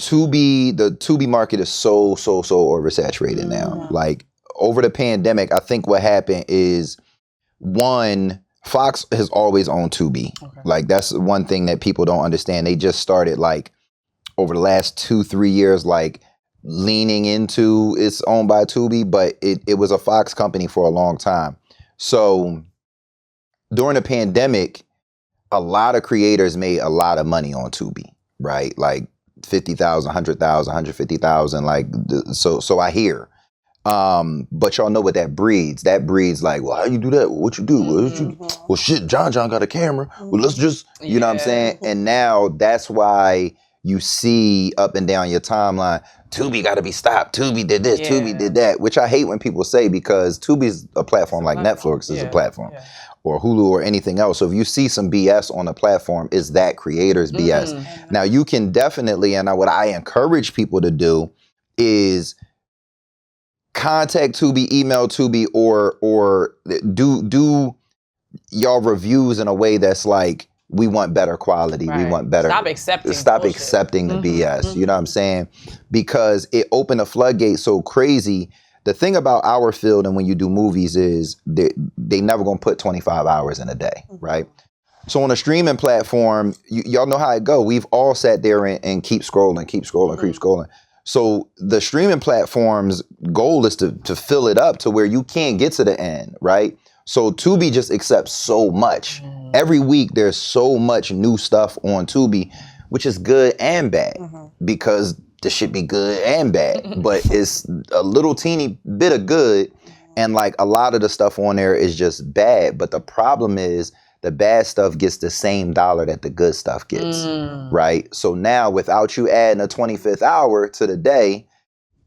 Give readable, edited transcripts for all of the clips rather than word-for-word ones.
the Tubi market is so oversaturated now. Like over the pandemic, I think what happened is, one, Fox has always owned Tubi. Okay. Like that's one thing that people don't understand. They just started like over the last 2-3 years, like leaning into it's owned by Tubi, but it was a Fox company for a long time. So during the pandemic, a lot of creators made a lot of money on Tubi, right? Like 50,000, 100,000, 150,000. Like, so I hear. But y'all know what that breeds. That breeds like, well, how you do that? What you do? Well, shit, John got a camera. Well, let's just, you know what I'm saying? And now that's why you see up and down your timeline, Tubi got to be stopped. Tubi did this. Tubi did that, which I hate when people say, because Tubi's a platform like Netflix is a platform. Or Hulu or anything else. So if you see some BS on the platform, is that creators BS? Now you can definitely, and what I encourage people to do is contact Tubi, email Tubi, or do y'all reviews in a way that's like, we want better quality. Right. We want better. Stop accepting the BS. You know what I'm saying? Because it opened a floodgate so crazy. The thing about our field and when you do movies is they never gonna put 25 hours in a day, right? So on a streaming platform, y'all know how it go. We've all sat there and keep scrolling. So the streaming platform's goal is to fill it up to where you can't get to the end, right? So Tubi just accepts so much. Every week there's so much new stuff on Tubi, which is good and bad because this should be good and bad, but it's a little teeny bit of good. And like a lot of the stuff on there is just bad. But the problem is the bad stuff gets the same dollar that the good stuff gets, right? So now without you adding a 25th hour to the day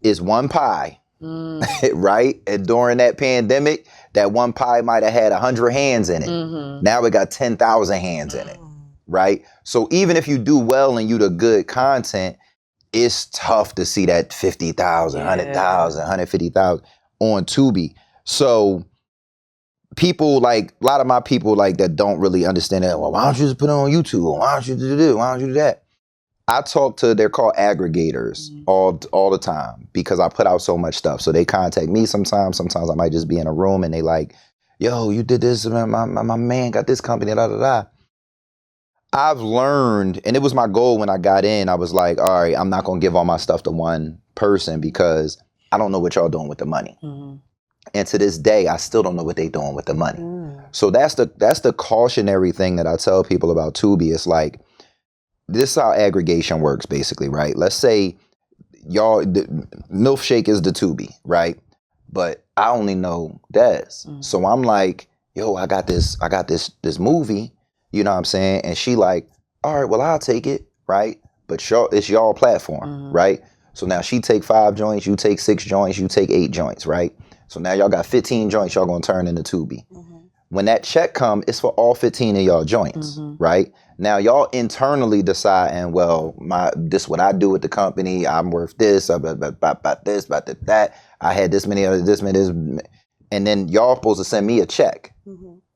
is one pie, right? And during that pandemic, that one pie might have had 100 hands in it. Now it got 10,000 hands in it, right? So even if you do well and you the good content, it's tough to see that 50,000, 100,000, 150,000 on Tubi. So people like, a lot of my people like that don't really understand that. Well, why don't you just put it on YouTube? Why don't you do this? Why don't you do that? I talk to, they're called aggregators all the time because I put out so much stuff. So they contact me sometimes. Sometimes I might just be in a room and they like, yo, you did this. My man got this company, da da da. I've learned, and it was my goal when I got in, I was like, all right, I'm not going to give all my stuff to one person because I don't know what y'all doing with the money. And to this day, I still don't know what they doing with the money. So that's the cautionary thing that I tell people about Tubi. It's like, this is how aggregation works basically, right? Let's say y'all, Milfshake is the Tubi, right? But I only know Des. So I'm like, yo, I got this movie. You know what I'm saying? And she like, all right, well, I'll take it, right? But it's y'all platform, right? So now she take 5 joints, you take 6 joints, you take 8 joints, right? So now y'all got 15 joints y'all gonna turn into Tubi. When that check come, it's for all 15 of y'all joints, right? Now y'all internally deciding, well, this what I do with the company, I'm worth this, about this, about that. I had this many, and then y'all supposed to send me a check.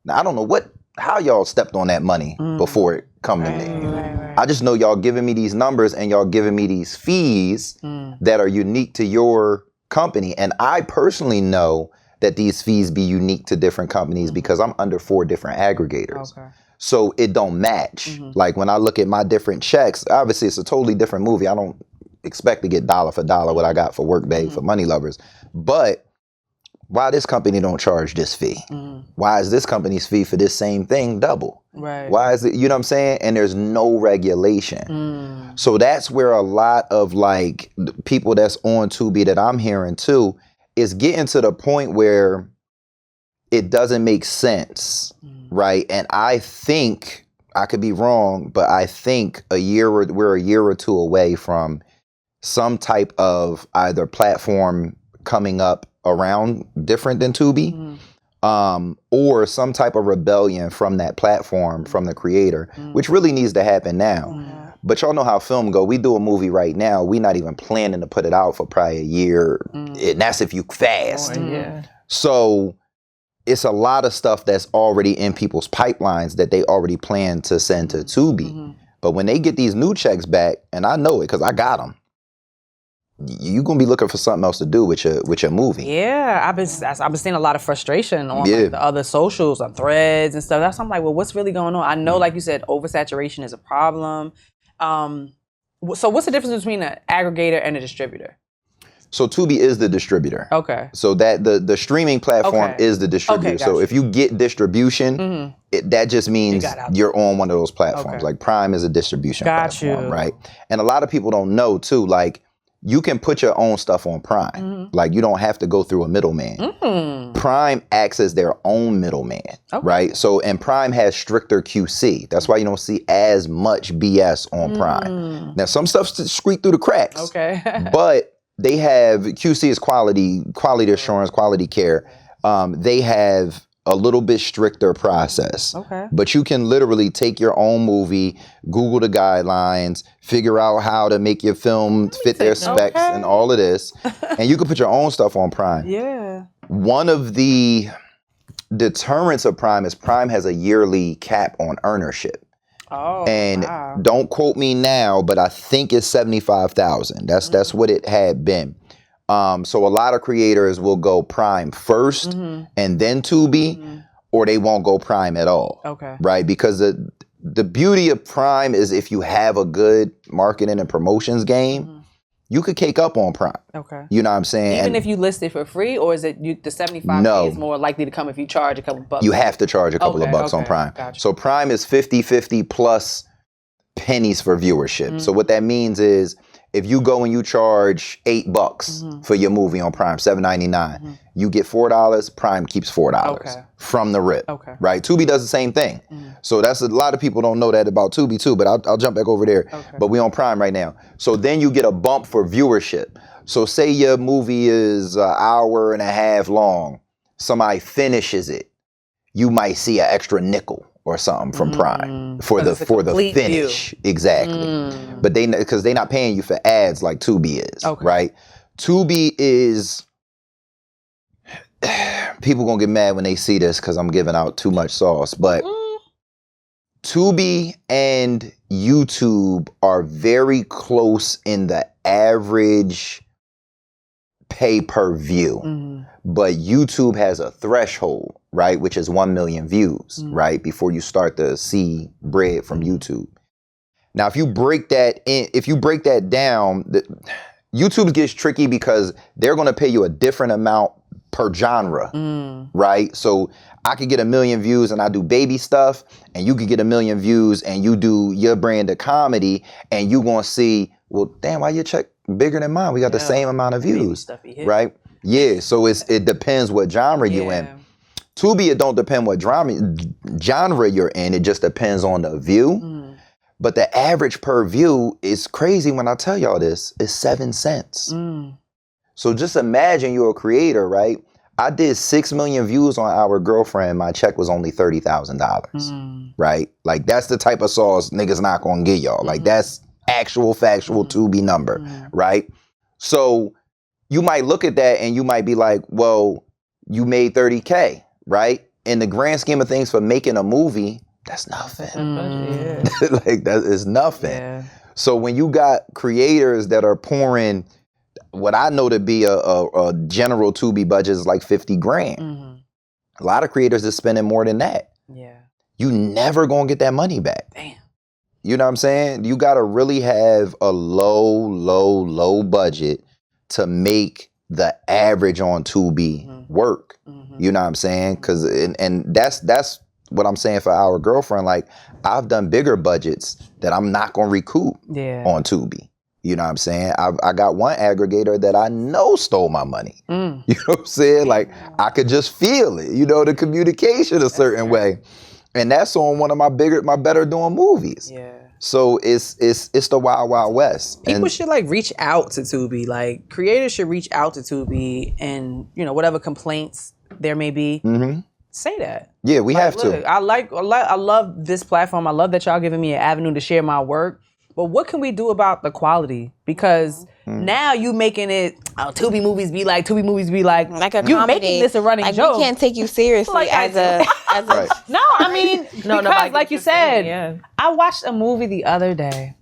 Now I don't know how y'all stepped on that money before it come to me. I just know y'all giving me these numbers and y'all giving me these fees that are unique to your company. And I personally know that these fees be unique to different companies because I'm under 4 different aggregators. So it don't match. Like when I look at my different checks, obviously it's a totally different movie. I don't expect to get dollar for dollar what I got for Workday for Money Lovers. But why this company don't charge this fee? Why is this company's fee for this same thing double? Right. Why is it, you know what I'm saying? And there's no regulation. So that's where a lot of like people that's on Tubi that I'm hearing too is getting to the point where it doesn't make sense, right? And I think, I could be wrong, but I think we're a year or 2 away from some type of either platform coming up around different than Tubi, or some type of rebellion from that platform, from the creator, which really needs to happen now. But y'all know how film go. We do a movie right now. We not even planning to put it out for probably a year. And that's if you fast. So it's a lot of stuff that's already in people's pipelines that they already plan to send to Tubi. But when they get these new checks back, and I know it because I got them, you're gonna be looking for something else to do with your movie. Yeah, I've been seeing a lot of frustration on like, the other socials, on Threads and stuff. That's I'm like, well, what's really going on? I know, like you said, oversaturation is a problem. So what's the difference between an aggregator and a distributor? So Tubi is the distributor. Okay. So that the streaming platform is the distributor. Okay, so if you get distribution, that just means you're on one of those platforms. Okay. Like Prime is a distribution platform, right? And a lot of people don't know too, like you can put your own stuff on Prime. Like you don't have to go through a middleman. Prime acts as their own middleman, right? So, and Prime has stricter QC. That's why you don't see as much BS on Prime. Now, some stuff squeak through the cracks. Okay. But they have, QC is quality assurance, quality care. They have a little bit stricter process. Okay. But you can literally take your own movie, Google the guidelines, figure out how to make your film fit their specs and all of this. And you can put your own stuff on Prime. Yeah. One of the deterrents of Prime is Prime has a yearly cap on earnership. Oh, and don't quote me now, but I think it's 75,000. That's what it had been. So a lot of creators will go Prime first and then Tubi, or they won't go Prime at all. Okay. Right? Because the beauty of Prime is if you have a good marketing and promotions game, you could cake up on Prime. Okay. You know what I'm saying? Even if you list it for free, or is it the 75 is more likely to come if you charge a couple bucks? You have to charge a couple of bucks on Prime. Gotcha. So Prime is 50-50 plus pennies for viewership. So what that means is if you go and you charge $8 for your movie on Prime, $7.99, you get $4. Prime keeps $4 from the rip. Okay. Right? Tubi does the same thing. So that's a lot of people don't know that about Tubi too, but I'll jump back over there. Okay. But we on Prime right now. So then you get a bump for viewership. So say your movie is an hour and a half long, somebody finishes it, you might see an extra nickel or something from Prime for the finish. View. Exactly. But because they're not paying you for ads like Tubi is, right? Tubi is, people gonna get mad when they see this because I'm giving out too much sauce, but Tubi and YouTube are very close in the average pay per view. But YouTube has a threshold, right? Which is 1 million views, right? Before you start to see bread from YouTube. Now, if you break that down, YouTube gets tricky because they're going to pay you a different amount per genre, right? So I could get 1 million views and I do baby stuff, and you could get 1 million views and you do your brand of comedy, and you going to see, well, damn, why your check bigger than mine? We got the same amount of views, right? Yeah, so it depends what genre you in. Tubi, it don't depend what genre you're in. It just depends on the view. But the average per view is crazy when I tell y'all this. It's 7 cents. So just imagine you're a creator, right? I did 6 million views on Our Girlfriend. My check was only $30,000, right? Like that's the type of sauce niggas not gonna get y'all. Like that's actual factual Tubi number, right? So you might look at that and you might be like, well, you made 30K, right? In the grand scheme of things for making a movie, that's nothing. Like that is nothing. Yeah. So when you got creators that are pouring what I know to be a general Tubi budget is like 50 grand. A lot of creators are spending more than that. Yeah. You never gonna get that money back. Damn. You know what I'm saying? You gotta really have a low budget to make the average on Tubi work. You know what I'm saying? Cause and that's what I'm saying for Our Girlfriend. Like I've done bigger budgets that I'm not gonna recoup on Tubi. You know what I'm saying? I got one aggregator that I know stole my money. You know what I'm saying? Like I could just feel it, you know, the communication a certain way. And that's on one of my better doing movies. Yeah. So it's the Wild West. People should like reach out to Tubi. Like creators should reach out to Tubi and, you know, whatever complaints there may be, say that. Yeah, we have to. I love this platform. I love that y'all giving me an avenue to share my work. But what can we do about the quality? Because now you making it, Tubi movies be like a comedy. You making this a running joke. We can't take you seriously like, as a right. No, I mean, because like you said, I watched a movie the other day.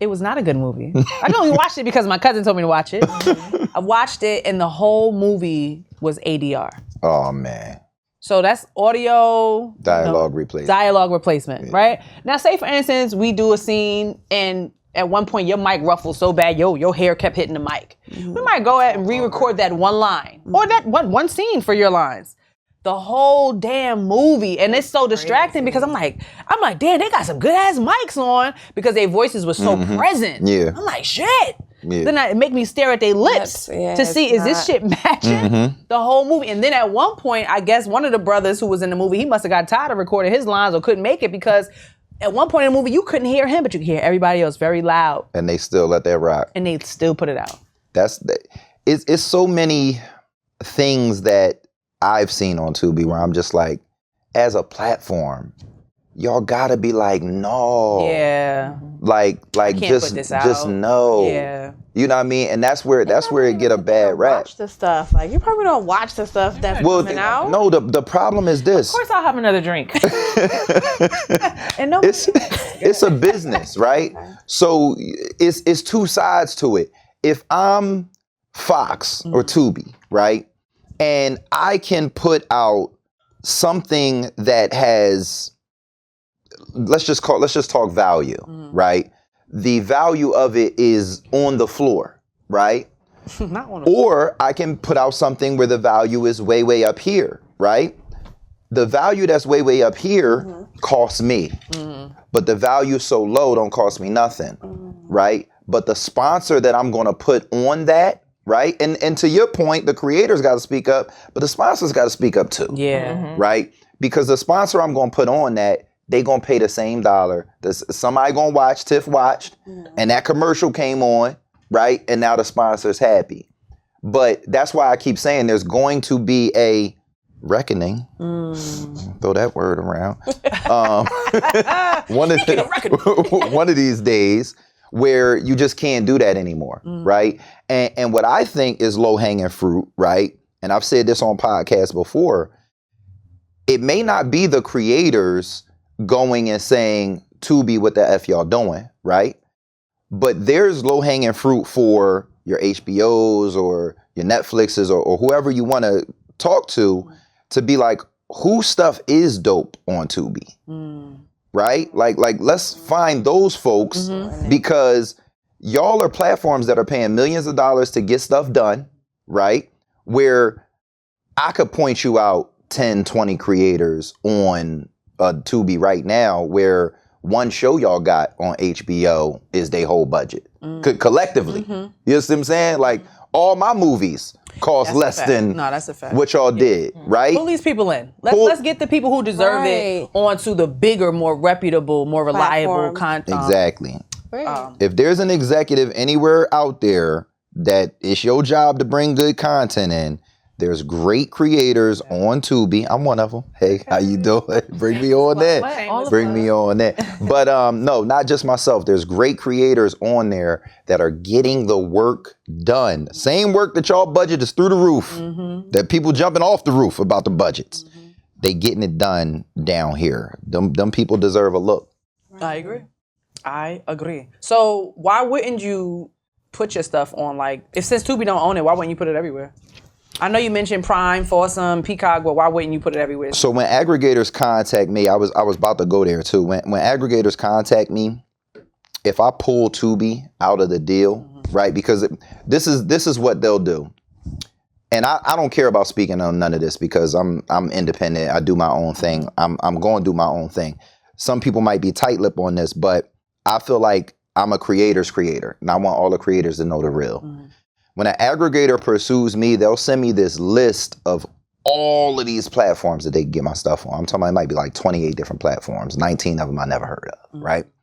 It was not a good movie. I can only watch it because my cousin told me to watch it. I watched it, and the whole movie was ADR. Oh, man. So that's audio... Dialogue replacement. Dialogue replacement, right? Now, say, for instance, we do a scene, and at one point, your mic ruffled so bad, your hair kept hitting the mic. We might go ahead and re-record that one line, or that one scene for your lines. The whole damn movie, and it's so distracting because I'm like, damn, they got some good ass mics on because their voices were so present. Yeah. I'm like, shit. Yeah. Then it make me stare at their lips to see is this shit matching the whole movie. And then at one point, I guess one of the brothers who was in the movie, he must have got tired of recording his lines or couldn't make it because at one point in the movie, you couldn't hear him, but you could hear everybody else very loud. And they still let that rock. And they still put it out. It's so many things that I've seen on Tubi where I'm just like, as a platform, y'all gotta be like, no. Yeah. Like just no. Yeah. You know what I mean? And that's where it get a bad rap. Watch the stuff. Like, you probably don't watch the stuff that's coming out. No, the problem is this. Of course I'll have another drink. And no, it's a business, right? So it's two sides to it. If I'm Fox or Tubi, right? And I can put out something that has, let's just talk value, right? The value of it is on the floor, right? Not on the floor. Or I can put out something where the value is way, way up here, right? The value that's way, way up here costs me. But the value so low don't cost me nothing, right? But the sponsor that I'm gonna put on that, right? And to your point, the creators got to speak up, but the sponsors got to speak up too. Yeah. Right? Because the sponsor I'm going to put on that, they going to pay the same dollar. Somebody going to watch, Tiff watched, and that commercial came on, right? And now the sponsor's happy. But that's why I keep saying there's going to be a reckoning. Throw that word around. One of these days, where you just can't do that anymore, right? And what I think is low-hanging fruit, right? And I've said this on podcasts before, it may not be the creators going and saying, Tubi, what the F y'all doing, right? But there's low-hanging fruit for your HBOs or your Netflixes or whoever you want to talk to be like, whose stuff is dope on Tubi? Right? Like let's find those folks because y'all are platforms that are paying millions of dollars to get stuff done, right? Where I could point you out 10, 20 creators on Tubi right now where one show y'all got on HBO is their whole budget. Collectively. You know what I'm saying? Like all my movies cost less than that's a fact. what y'all did, right? Pull these people in. Let's get the people who deserve it onto the bigger, more reputable, more reliable content. Exactly. If there's an executive anywhere out there that it's your job to bring good content in, there's great creators on Tubi. I'm one of them. Hey, how you doing? Bring me on that. Bring me on that. But no, not just myself. There's great creators on there that are getting the work done. Same work that y'all budget is through the roof. That people jumping off the roof about the budgets. They getting it done down here. Them people deserve a look. I agree. So why wouldn't you put your stuff on, like, since Tubi don't own it, why wouldn't you put it everywhere? I know you mentioned Prime, Foursome, Peacock, but why wouldn't you put it everywhere? So when aggregators contact me, I was about to go there too. When aggregators contact me, if I pull Tubi out of the deal, right? Because this is what they'll do. And I don't care about speaking on none of this because I'm independent. I do my own thing. I'm going to do my own thing. Some people might be tight-lipped on this, but I feel like I'm a creator's creator, and I want all the creators to know the real. When an aggregator pursues me, they'll send me this list of all of these platforms that they can get my stuff on. I'm talking about it might be like 28 different platforms, 19 of them I never heard of, right? And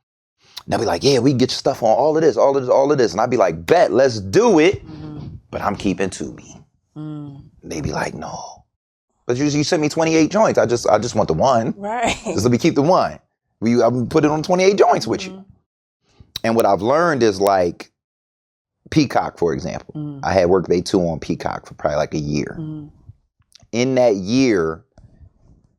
they'll be like, yeah, we can get your stuff on all of this, all of this, all of this. And I'd be like, bet, let's do it. But I'm keeping Tubi. They'd be like, no. But you sent me 28 joints. I just want the one. Right. Just let me keep the one. I'm put it on 28 joints with you. And what I've learned is like Peacock, for example. I had Workday 2 on Peacock for probably like a year. In that year,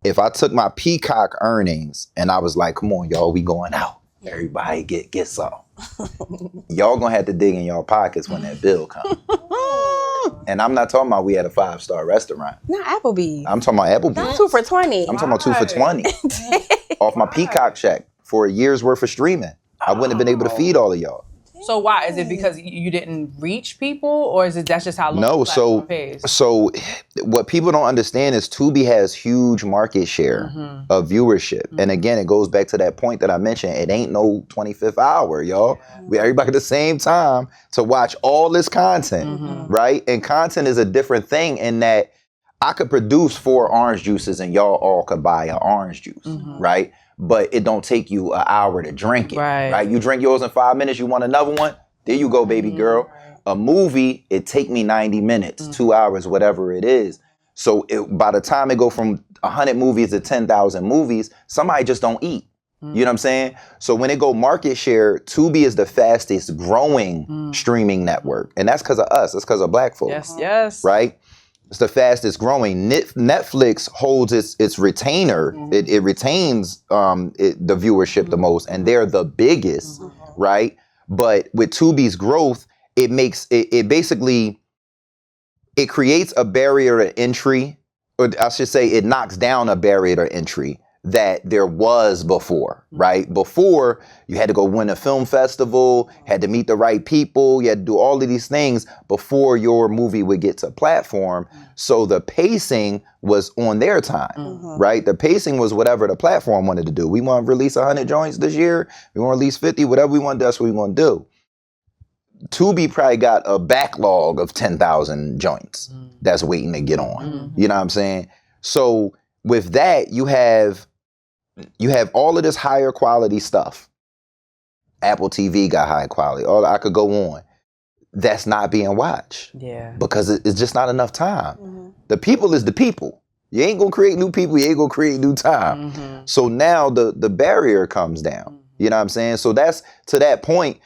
if I took my Peacock earnings and I was like, come on, y'all, we going out. Everybody get some. Y'all gonna have to dig in y'all pockets when that bill comes. And I'm not talking about we had a 5-star restaurant. Not Applebee's. I'm talking about Applebee's. That's 2 for $20. I'm talking about 2 for $20. Off my Peacock check for a year's worth of streaming. I wouldn't have been able to feed all of y'all. So why? Is it because you didn't reach people, or is it that's just how long no, the platform pays? So what people don't understand is Tubi has huge market share of viewership. And again, it goes back to that point that I mentioned. It ain't no 25th hour, y'all. We everybody at the same time to watch all this content, right? And content is a different thing in that I could produce 4 orange juices and y'all all could buy an orange juice, right? But it don't take you an hour to drink it, right? You drink yours in 5 minutes, you want another one? There you go, baby girl. A movie, it take me 90 minutes, 2 hours, whatever it is. So by the time it go from 100 movies to 10,000 movies, somebody just don't eat. You know what I'm saying? So when it go market share, Tubi is the fastest growing streaming network. And that's because of us. That's because of black folks. Yes. Right? It's the fastest growing. Netflix holds its retainer. It retains the viewership the most, and they're the biggest, right? But with Tubi's growth, it makes it basically creates a barrier to entry, or I should say, it knocks down a barrier to entry that there was before, right? Before, you had to go win a film festival, had to meet the right people, you had to do all of these things before your movie would get to platform. So the pacing was on their time, right? The pacing was whatever the platform wanted to do. We want to release 100 joints this year, we want to release 50, whatever we want to do, that's what we want to do. Tubi probably got a backlog of 10,000 joints that's waiting to get on. You know what I'm saying? So with that, you have all of this higher quality stuff. Apple TV got high quality. I could go on. That's not being watched. Yeah. Because it's just not enough time. The people is the people. You ain't gonna create new people. You ain't gonna create new time. So now the barrier comes down. You know what I'm saying? So that's to that point.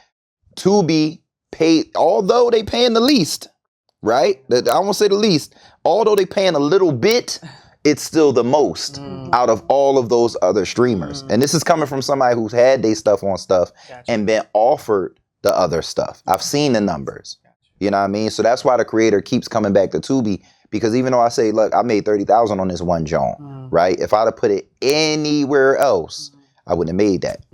Tubi paid, although they paying the least, right? I won't say the least. Although they paying a little bit, it's still the most out of all of those other streamers. And this is coming from somebody who's had their stuff on stuff and been offered the other stuff. I've seen the numbers. You know what I mean? So that's why the creator keeps coming back to Tubi, because even though I say, look, I made 30,000 on this one joint, right? If I'd have put it anywhere else, I wouldn't have made that.